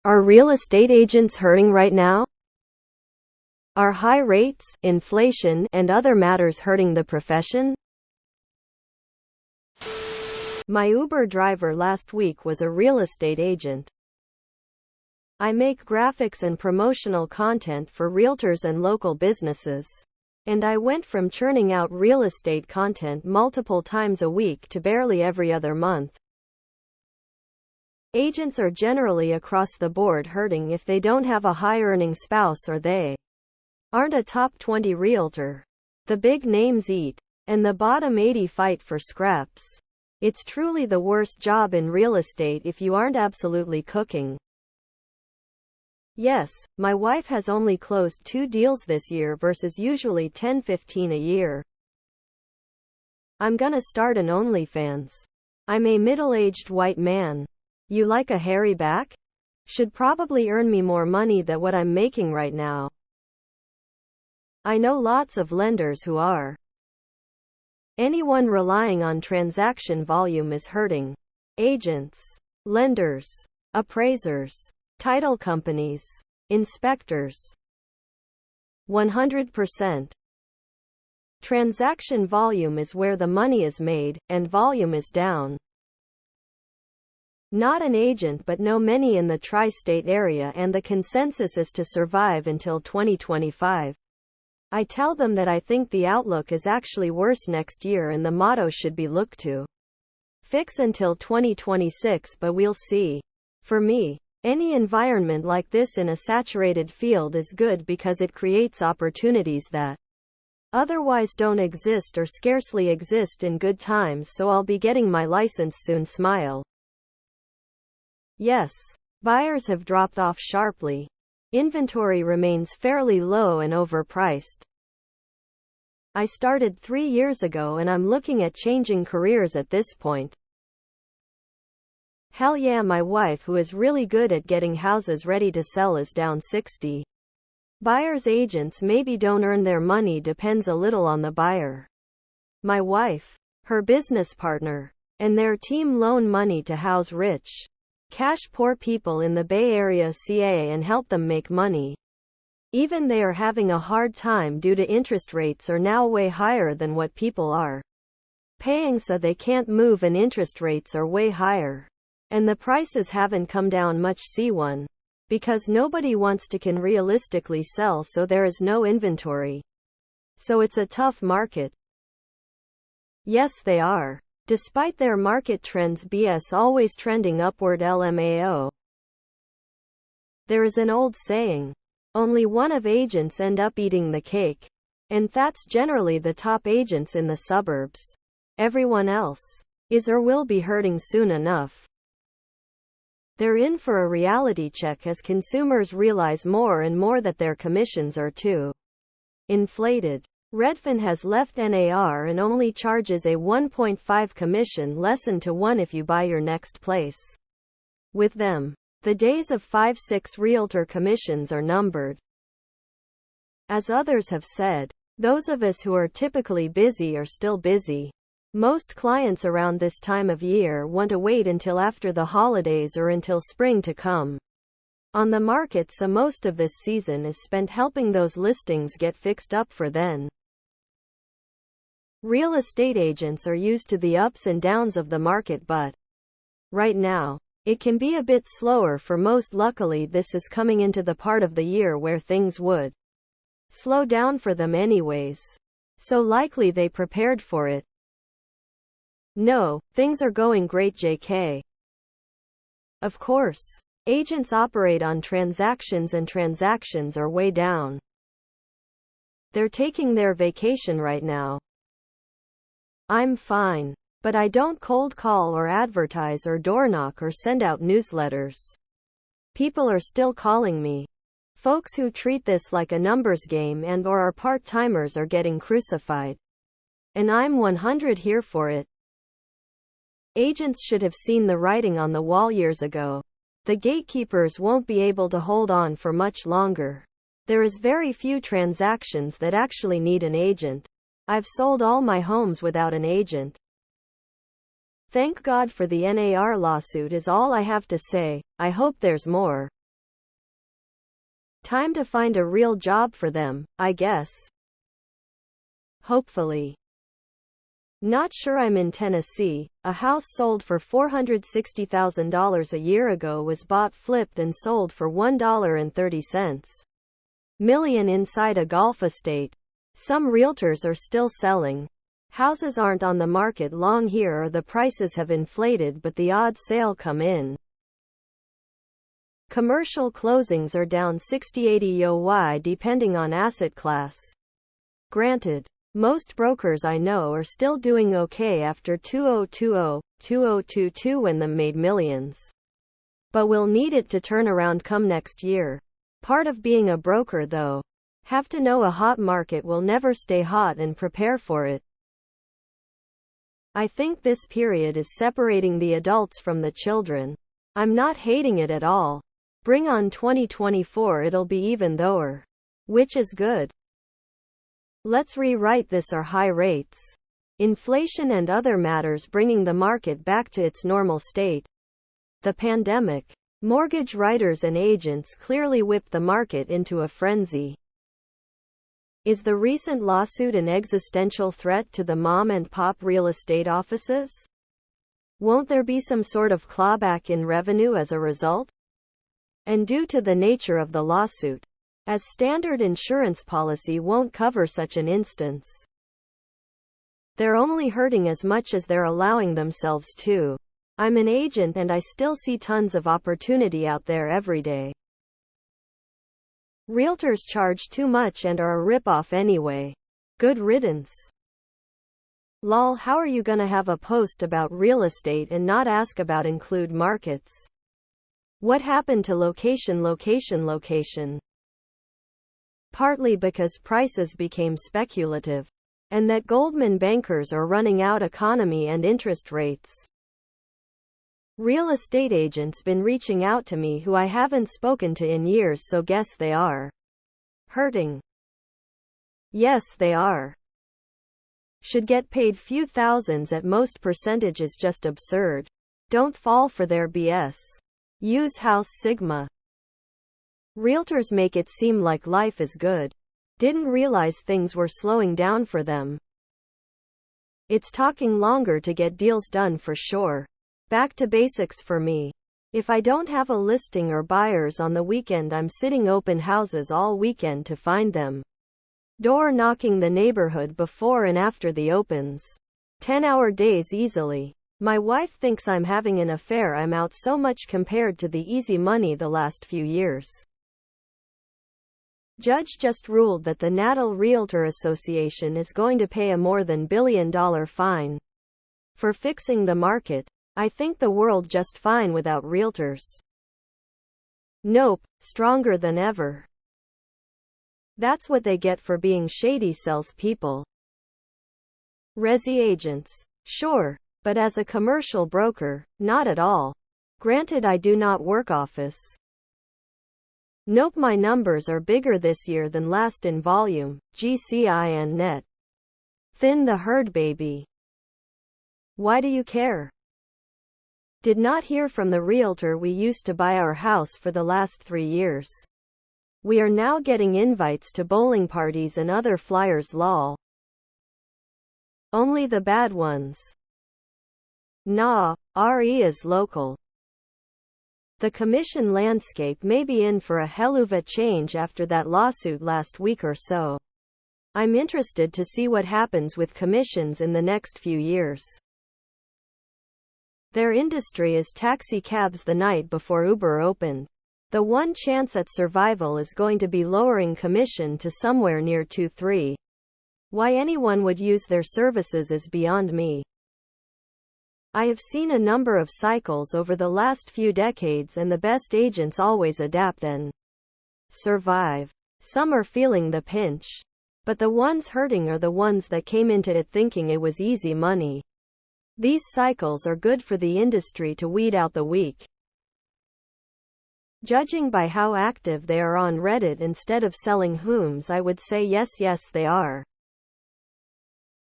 Are real estate agents hurting right now? Are high rates, inflation, and other matters hurting the profession? My Uber driver last week was a real estate agent. I make graphics and promotional content for realtors and local businesses. And I went from churning out real estate content multiple times a week to barely every other month. Agents are generally across the board hurting if they don't have a high-earning spouse or they aren't a top 20 realtor. The big names eat, and the bottom 80 fight for scraps. It's truly the worst job in real estate if you aren't absolutely cooking. Yes, my wife has only closed 2 deals this year versus usually 10-15 a year. I'm gonna start an OnlyFans. I'm a middle-aged white man. You like a hairy back? Should probably earn me more money than what I'm making right now. I know lots of lenders who are. Anyone relying on transaction volume is hurting. Agents, lenders, appraisers, title companies, inspectors. 100%. Transaction volume is where the money is made, and volume is down. Not an agent but know many in the tri-state area, and the consensus is to survive until 2025. I tell them that I think the outlook is actually worse next year and the motto should be look to fix until 2026, but we'll see. For me, any environment like this in a saturated field is good because it creates opportunities that otherwise don't exist or scarcely exist in good times, so I'll be getting my license soon. Smile. Yes, buyers have dropped off sharply. Inventory remains fairly low and overpriced. I started 3 years ago and I'm looking at changing careers at this point. Hell yeah, my wife, who is really good at getting houses ready to sell, is down 60. Buyers' agents maybe don't earn their money, depends a little on the buyer. My wife, her business partner, and their team loan money to house rich, cash poor people in the Bay Area CA and help them make money. Even they are having a hard time due to interest rates are now way higher than what people are paying, so they can't move and interest rates are way higher. And the prices haven't come down much. C1. Because nobody wants to can realistically sell, so there is no inventory. So it's a tough market. Yes, they are. Despite their market trends BS always trending upward. LMAO. There is an old saying, only one of agents end up eating the cake. And that's generally the top agents in the suburbs. Everyone else is or will be hurting soon enough. They're in for a reality check as consumers realize more and more that their commissions are too inflated. Redfin has left NAR and only charges a 1.5 commission, lessen to 1 if you buy your next place with them. The days of 5-6 realtor commissions are numbered. As others have said, those of us who are typically busy are still busy. Most clients around this time of year want to wait until after the holidays or until spring to come on the market, so most of this season is spent helping those listings get fixed up for then. Real estate agents are used to the ups and downs of the market, but right now, it can be a bit slower for most. Luckily, this is coming into the part of the year where things would slow down for them anyways. So likely they prepared for it. No, things are going great. JK. Of course, agents operate on transactions and transactions are way down. They're taking their vacation right now. I'm fine. But I don't cold call or advertise or door knock or send out newsletters. People are still calling me. Folks who treat this like a numbers game and or are part-timers are getting crucified. And I'm 100 here for it. Agents should have seen the writing on the wall years ago. The gatekeepers won't be able to hold on for much longer. There is very few transactions that actually need an agent. I've sold all my homes without an agent. Thank God for the NAR lawsuit is all I have to say. I hope there's more. Time to find a real job for them, I guess. Hopefully. Not sure. I'm in Tennessee. A house sold for $460,000 a year ago was bought, flipped, and sold for $1.30 million inside a golf estate. Some realtors are still selling. Houses aren't on the market long here, or the prices have inflated, but the odd sale come in. Commercial closings are down 60-80 YoY depending on asset class. Granted, most brokers I know are still doing okay after 2020, 2022 when them made millions. But we'll need it to turn around come next year. Part of being a broker, though, have to know a hot market will never stay hot and prepare for it. I think this period is separating the adults from the children. I'm not hating it at all. Bring on 2024, it'll be even thougher. Which is good. Let's rewrite this: are high rates, inflation, and other matters bringing the market back to its normal state? The pandemic. Mortgage writers and agents clearly whipped the market into a frenzy. Is the recent lawsuit an existential threat to the mom and pop real estate offices? Won't there be some sort of clawback in revenue as a result? And due to the nature of the lawsuit, as standard insurance policy won't cover such an instance. They're only hurting as much as they're allowing themselves to. I'm an agent and I still see tons of opportunity out there every day. Realtors charge too much and are a ripoff anyway. Good riddance. Lol, how are you gonna have a post about real estate and not ask about include markets? What happened to location? Partly because prices became speculative, and that Goldman bankers are running out economy and interest rates. Real estate agents been reaching out to me who I haven't spoken to in years, so guess they are hurting. Yes, they are. Should get paid few thousands at most. Percentage is just absurd. Don't fall for their BS. Use House Sigma. Realtors make it seem like life is good. Didn't realize things were slowing down for them. It's taking longer to get deals done for sure. Back to basics for me. If I don't have a listing or buyers on the weekend, I'm sitting open houses all weekend to find them. Door knocking the neighborhood before and after the opens. 10-hour days easily. My wife thinks I'm having an affair. I'm out so much compared to the easy money the last few years. Judge just ruled that the National Realtor Association is going to pay a more than $1 billion fine for fixing the market. I think the world just fine without realtors. Nope, stronger than ever. That's what they get for being shady salespeople. Resi agents. Sure, but as a commercial broker, not at all. Granted, I do not work office. Nope, my numbers are bigger this year than last in volume, GCI and net. Thin the herd, baby. Why do you care? Did not hear from the realtor we used to buy our house for the last 3 years. We are now getting invites to bowling parties and other flyers, lol. Only the bad ones. Nah, RE is local. The commission landscape may be in for a helluva change after that lawsuit last week or so. I'm interested to see what happens with commissions in the next few years. Their industry is taxi cabs. The night before Uber opened, the one chance at survival is going to be lowering commission to somewhere near 2-3. Why anyone would use their services is beyond me. I have seen a number of cycles over the last few decades, and the best agents always adapt and survive. Some are feeling the pinch, but the ones hurting are the ones that came into it thinking it was easy money. These cycles are good for the industry to weed out the weak. Judging by how active they are on Reddit instead of selling homes, I would say yes, they are.